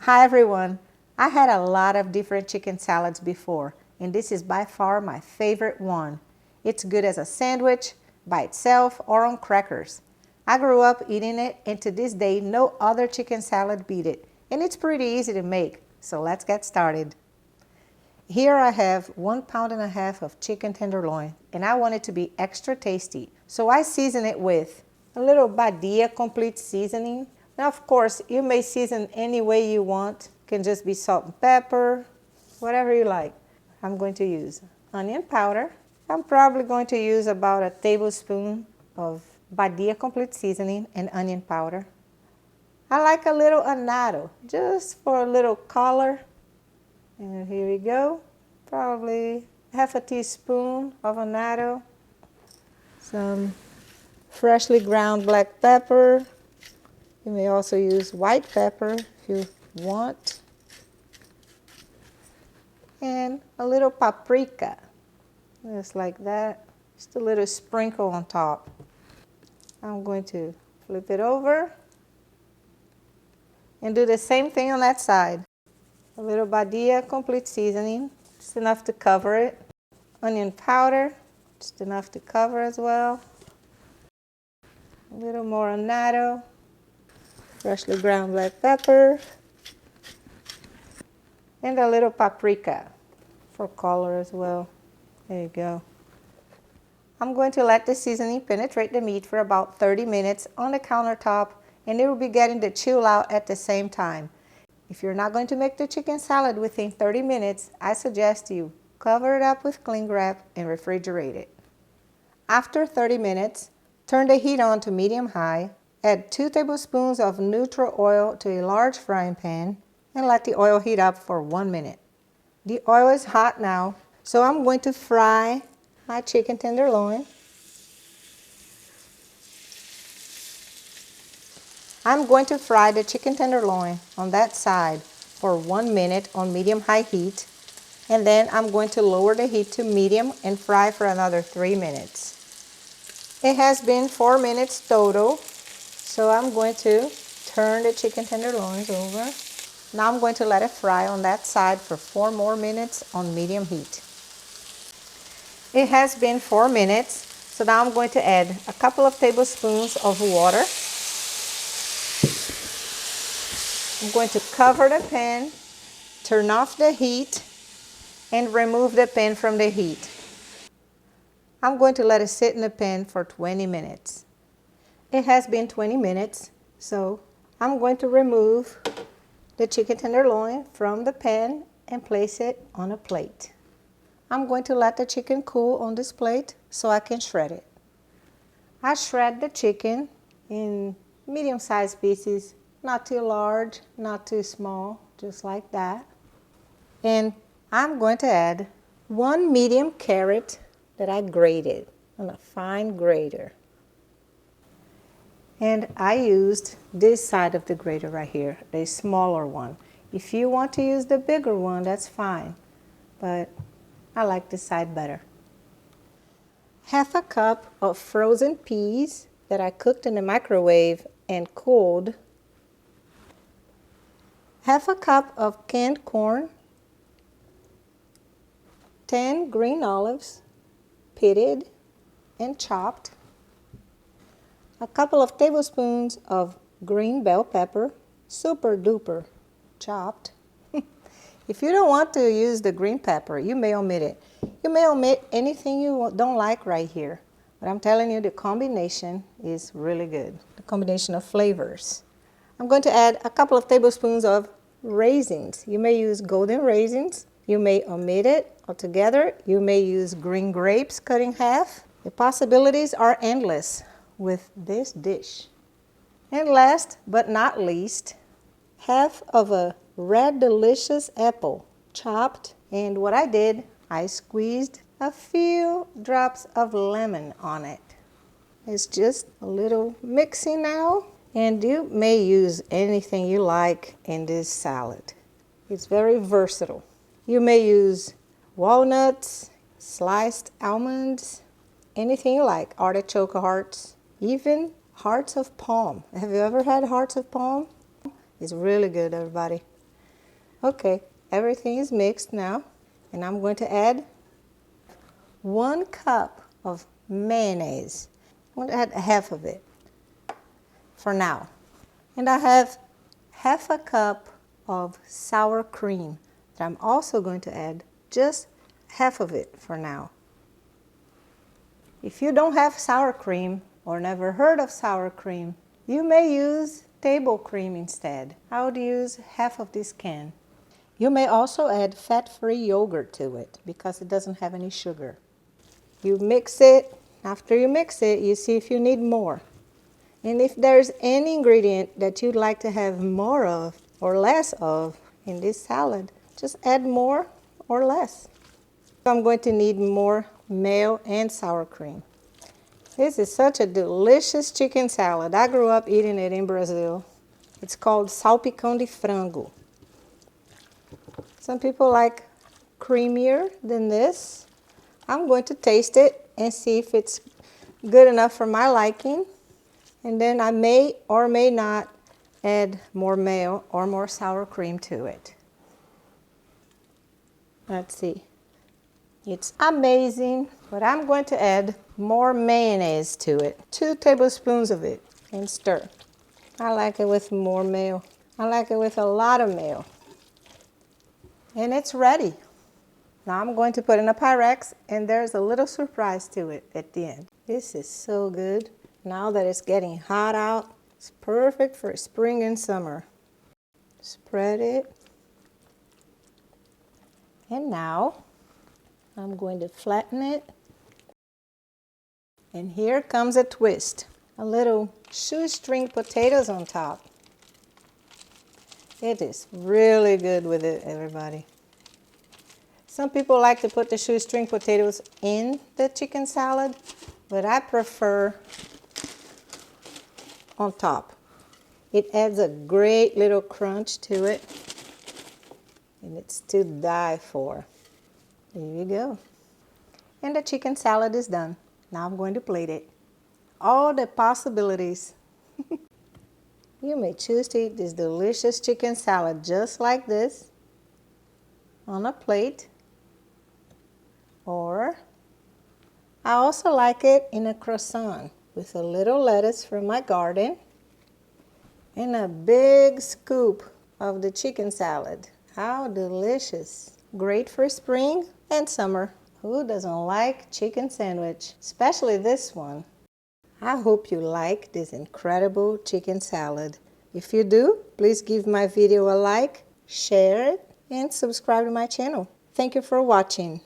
Hi everyone! I had a lot of different chicken salads before, and this is by far my favorite one. It's good as a sandwich, by itself, or on crackers. I grew up eating it, and to this day no other chicken salad beat it, and it's pretty easy to make, so let's get started. Here I have 1.5 pounds of chicken tenderloin, and I want it to be extra tasty, so I season it with a little Badia complete seasoning. Now, of course, you may season any way you want. It can just be salt and pepper, whatever you like. I'm going to use onion powder. I'm probably going to use about a tablespoon of Badia complete seasoning and onion powder. I like a little annatto, just for a little color. And here we go. Probably half a teaspoon of annatto. Some freshly ground black pepper. You may also use white pepper if you want. And a little paprika, just like that. Just a little sprinkle on top. I'm going to flip it over and do the same thing on that side. A little Badia complete seasoning, just enough to cover it. Onion powder, just enough to cover as well. A little more annatto. Freshly ground black pepper, and a little paprika for color as well. There you go. I'm going to let the seasoning penetrate the meat for about 30 minutes on the countertop, and it will be getting to chill out at the same time. If you're not going to make the chicken salad within 30 minutes, I suggest you cover it up with cling wrap and refrigerate it. After 30 minutes, turn the heat on to medium-high. Add 2 tablespoons of neutral oil to a large frying pan and let the oil heat up for 1 minute. The oil is hot now, so I'm going to fry my chicken tenderloin. I'm going to fry the chicken tenderloin on that side for 1 minute on medium-high heat, and then I'm going to lower the heat to medium and fry for another 3 minutes. It has been 4 minutes total. So I'm going to turn the chicken tenderloins over. Now I'm going to let it fry on that side for 4 more minutes on medium heat. It has been 4 minutes, so now I'm going to add a couple of tablespoons of water. I'm going to cover the pan, turn off the heat, and remove the pan from the heat. I'm going to let it sit in the pan for 20 minutes. It has been 20 minutes, so I'm going to remove the chicken tenderloin from the pan and place it on a plate. I'm going to let the chicken cool on this plate so I can shred it. I shred the chicken in medium-sized pieces, not too large, not too small, just like that. And I'm going to add 1 medium carrot that I grated on a fine grater. And I used this side of the grater right here, the smaller one. If you want to use the bigger one, that's fine, but I like this side better. Half a cup of frozen peas that I cooked in the microwave and cooled. Half a cup of canned corn. 10 green olives, pitted and chopped. A couple of tablespoons of green bell pepper, super duper chopped. If you don't want to use the green pepper, you may omit it. You may omit anything you don't like right here. But I'm telling you, the combination is really good. The combination of flavors. I'm going to add a couple of tablespoons of raisins. You may use golden raisins. You may omit it altogether. You may use green grapes cut in half. The possibilities are endless with this dish. And last but not least, half of a red delicious apple, chopped. And what I did, I squeezed a few drops of lemon on it. It's just a little mixing now, and you may use anything you like in this salad. It's very versatile. You may use walnuts, sliced almonds, anything you like, artichoke hearts, even hearts of palm. Have you ever had hearts of palm? It's really good, everybody. Okay, everything is mixed now, and I'm going to add 1 cup of mayonnaise. I'm going to add half of it for now. And I have half a cup of sour cream that I'm also going to add just half of it for now. If you don't have sour cream or never heard of sour cream, you may use table cream instead. I would use half of this can. You may also add fat-free yogurt to it because it doesn't have any sugar. You mix it. After you mix it, you see if you need more. And if there's any ingredient that you'd like to have more of or less of in this salad, just add more or less. I'm going to need more mayo and sour cream. This is such a delicious chicken salad. I grew up eating it in Brazil. It's called Salpicão de Frango. Some people like creamier than this. I'm going to taste it and see if it's good enough for my liking. And then I may or may not add more mayo or more sour cream to it. Let's see. It's amazing, but I'm going to add more mayonnaise to it. 2 tablespoons of it, and stir. I like it with more mayo. I like it with a lot of mayo. And it's ready. Now I'm going to put in a Pyrex, and there's a little surprise to it at the end. This is so good. Now that it's getting hot out, it's perfect for spring and summer. Spread it. And now I'm going to flatten it. And here comes a twist. A little shoestring potatoes on top. It is really good with it, everybody. Some people like to put the shoestring potatoes in the chicken salad, but I prefer on top. It adds a great little crunch to it, and it's to die for. There you go. And the chicken salad is done. Now I'm going to plate it. All the possibilities. You may choose to eat this delicious chicken salad just like this on a plate, or I also like it in a croissant with a little lettuce from my garden and a big scoop of the chicken salad. How delicious. Great for spring and summer. Who doesn't like chicken sandwich? Especially this one. I hope you like this incredible chicken salad. If you do, please give my video a like, share it, and subscribe to my channel. Thank you for watching.